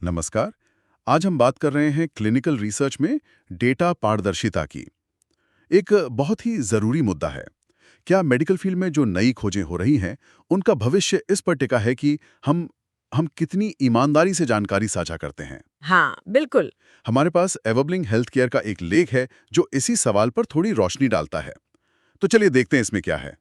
नमस्कार। आज हम बात कर रहे हैं क्लिनिकल रिसर्च में डेटा पारदर्शिता की। एक बहुत ही जरूरी मुद्दा है। क्या मेडिकल फील्ड में जो नई खोजें हो रही हैं, उनका भविष्य इस पर टिका है कि हम कितनी ईमानदारी से जानकारी साझा करते हैं। हाँ, बिल्कुल। हमारे पास एवरब्लिंग हेल्थ केयर का एक लेख है जो इसी सवाल पर थोड़ी रोशनी डालता है। तो चलिए देखते हैं इसमें क्या है।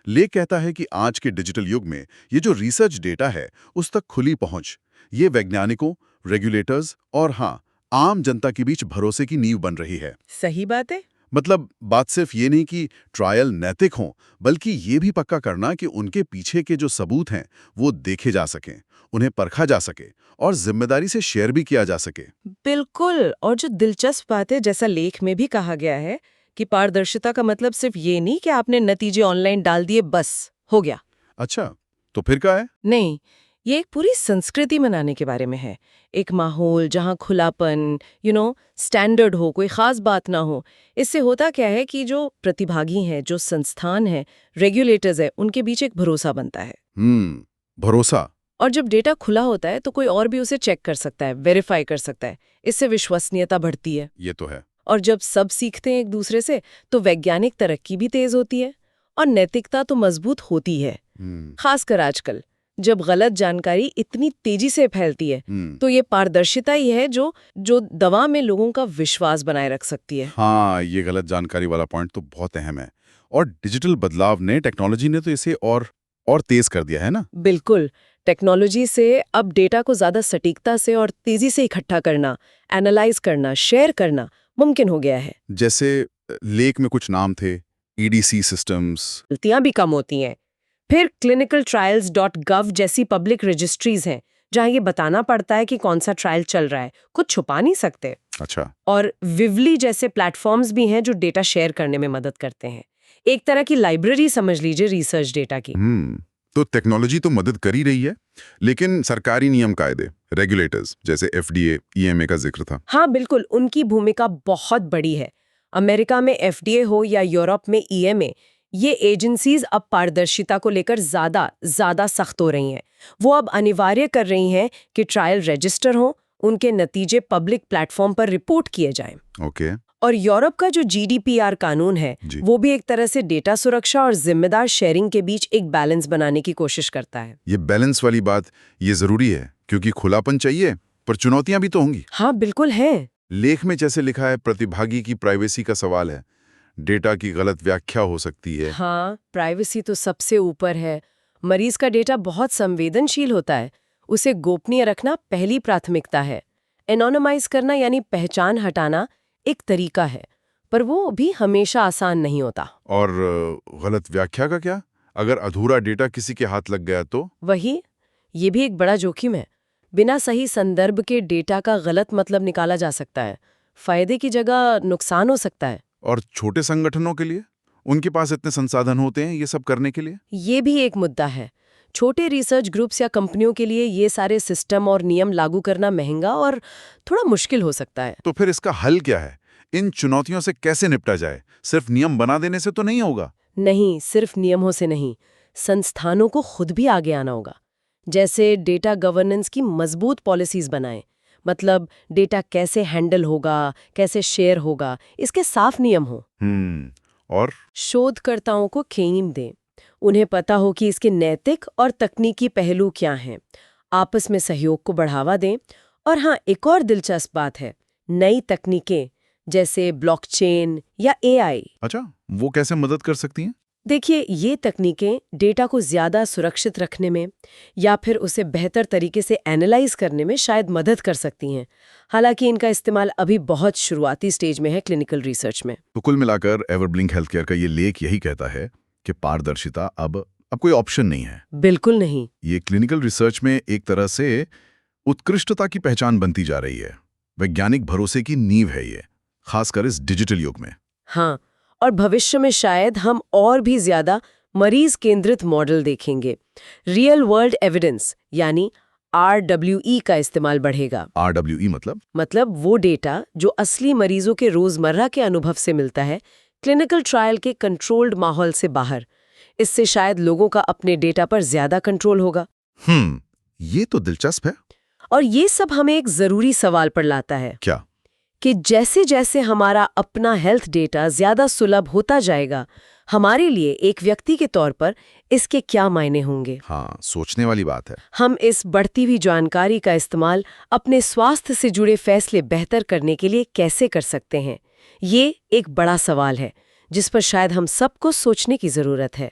लेख कहता है कि आज के डिजिटल युग में ये जो रिसर्च डेटा है, उस तक खुली पहुंच, ये वैज्ञानिकों, रेगुलेटर्स और हाँ, आम जनता के बीच भरोसे की नींव बन रही है। सही बात है। मतलब बात सिर्फ ये नहीं कि ट्रायल नैतिक हों, बल्कि ये भी पक्का करना कि उनके पीछे के जो सबूत हैं, वो देखे जा सकें, उन्हें परखा जा सके और जिम्मेदारी से शेयर भी किया जा सके। बिल्कुल। और जो दिलचस्प बात है, जैसा लेख में भी कहा गया है कि पारदर्शिता का मतलब सिर्फ ये नहीं कि आपने नतीजे ऑनलाइन डाल दिए बस हो गया। अच्छा, तो फिर क्या है? नहीं, ये एक पूरी संस्कृति बनाने के बारे में है। एक माहौल जहाँ खुलापन, स्टैंडर्ड हो, कोई खास बात ना हो। इससे होता क्या है कि जो प्रतिभागी हैं, जो संस्थान हैं, रेगुलेटर्स हैं, उनके बीच एक भरोसा बनता है। भरोसा। और जब डेटा खुला होता है तो कोई और भी उसे चेक कर सकता है, वेरीफाई कर सकता है। इससे विश्वसनीयता बढ़ती है। ये तो है। और जब सब सीखते हैं एक दूसरे से, तो वैज्ञानिक तरक्की भी तेज होती है और नैतिकता तो मजबूत होती है। हम्म। खासकर आजकल जब गलत जानकारी इतनी तेजी से फैलती है, तो ये पारदर्शिता ही है जो दवा में लोगों का विश्वास बनाए रख सकती है। हाँ, ये गलत जानकारी वाला पॉइंट तो बहुत अहम है। और डिजिटल बदलाव ने, टेक्नोलॉजी ने तो इसे और तेज कर दिया है ना। बिल्कुल। टेक्नोलॉजी से अब डेटा को ज्यादा सटीकता से और तेजी से इकट्ठा करना, एनालाइज करना, शेयर करना मुमकिन हो गया है। जैसे लेख में कुछ नाम थे, ईडीसी सिस्टम्स। गलतियां भी कम होती हैं। फिर clinicaltrials.gov जैसी पब्लिक रजिस्ट्रीज हैं, जहां ये बताना पड़ता है कि कौन सा ट्रायल चल रहा है, कुछ छुपा नहीं सकते। अच्छा। और विवली जैसे प्लेटफॉर्म्स भी हैं जो डेटा शेयर करने में मदद करते हैं। एक तरह की लाइब्रेरी समझ लीजिए रिसर्च डेटा की। तो टेक्नोलॉजी तो मदद कर ही रही है, लेकिन सरकारी नियम कायदे, रेगुलेटर्स जैसे एफडीए, ईएमए का जिक्र था। हाँ बिल्कुल, उनकी भूमिका बहुत बड़ी है। अमेरिका में एफडीए हो या यूरोप में ईएमए, ये एजेंसीज अब पारदर्शिता को लेकर ज्यादा सख्त हो रही हैं। वो अब अनिवार्य कर रही हैं कि ट्रायल रजिस्टर हो, उनके नतीजे पब्लिक प्लेटफॉर्म पर रिपोर्ट किए जाएं। ओके। और यूरोप का जो जीडीपीआर कानून है, वो भी एक तरह से डेटा सुरक्षा और जिम्मेदार शेयरिंग के बीच एक बैलेंस बनाने की कोशिश करता है। ये बैलेंस वाली बात ये जरूरी है, क्योंकि खुलापन चाहिए, पर चुनौतियां भी तो होंगी। हाँ बिल्कुल है। लेख में जैसे लिखा है, प्रतिभागी की प्राइवेसी का सवाल है, डेटा की गलत व्याख्या हो सकती है। हाँ, प्राइवेसी तो सबसे ऊपर है। मरीज का डेटा बहुत संवेदनशील होता है, उसे गोपनीय रखना पहली प्राथमिकता है। एनोनिमाइज करना यानी पहचान हटाना एक तरीका है, पर वो भी हमेशा आसान नहीं होता। और गलत व्याख्या का क्या? अगर अधूरा डेटा किसी के हाथ लग गया तो? वही, ये भी एक बड़ा जोखिम है। बिना सही संदर्भ के डेटा का गलत मतलब निकाला जा सकता है। फायदे की जगह नुकसान हो सकता है। और छोटे संगठनों के लिए, उनके पास इतने संसाधन होते हैं ये सब करने के लिए? ये भी एक मुद्दा है। छोटे रिसर्च ग्रुप्स या कंपनियों के लिए ये सारे सिस्टम और नियम लागू करना महंगा और थोड़ा मुश्किल हो सकता है। तो फिर इसका हल क्या है? इन चुनौतियों से कैसे निपटा जाए? सिर्फ नियम बना देने से तो नहीं होगा। नहीं, सिर्फ नियमों से नहीं, संस्थानों को खुद भी आगे आना होगा। जैसे डेटा गवर्नेंस की मजबूत पॉलिसीज बनाएं। मतलब डेटा कैसे हैंडल होगा, कैसे शेयर होगा, इसके साफ नियम हो। और शोधकर्ताओं को खेम दें। उन्हें पता हो कि इसके नैतिक और तकनीकी पहलू क्या हैं। आपस में सहयोग को बढ़ावा दें। और हाँ, एक और दिलचस्प बात है, नई तकनीकें जैसे ब्लॉकचेन या एआई। अच्छा, वो कैसे मदद कर सकती हैं? देखिए, ये तकनीकें डेटा को ज्यादा सुरक्षित रखने में या फिर उसे बेहतर तरीके से एनालाइज करने में शायद मदद कर सकती हैं। हालांकि इनका इस्तेमाल अभी बहुत शुरुआती स्टेज में है क्लिनिकल रिसर्च में। तो कुल मिलाकर एवरब्लिंक हेल्थकेयर का ये लेख यही कहता है कि पारदर्शिता अब कोई ऑप्शन नहीं है। बिल्कुल नहीं। ये क्लिनिकल रिसर्च में एक तरह से उत्कृष्टता की पहचान बनती जा रही है। वैज्ञानिक भरोसे की नींव है ये, खासकर इस डिजिटल युग में। हाँ, और भविष्य में शायद हम और भी ज्यादा मरीज केंद्रित मॉडल देखेंगे। रियल वर्ल्ड एविडेंस यानी RWE का इस्तेमाल बढ़ेगा। RWE मतलब वो डेटा जो असली मरीजों के रोजमर्रा के अनुभव से मिलता है, क्लिनिकल ट्रायल के कंट्रोल्ड माहौल से बाहर। इससे शायद लोगों का अपने डेटा पर ज्यादा कंट्रोल होगा। ये तो दिलचस्प है। और ये सब हमें एक जरूरी सवाल पर लाता है क्या? कि जैसे जैसे हमारा अपना हेल्थ डेटा ज्यादा सुलभ होता जाएगा, हमारे लिए एक व्यक्ति के तौर पर इसके क्या मायने होंगे। हाँ, सोचने वाली बात है। हम इस बढ़ती हुई जानकारी का इस्तेमाल अपने स्वास्थ्य से जुड़े फैसले बेहतर करने के लिए कैसे कर सकते हैं? ये एक बड़ा सवाल है जिस पर शायद हम सबको सोचने की जरूरत है।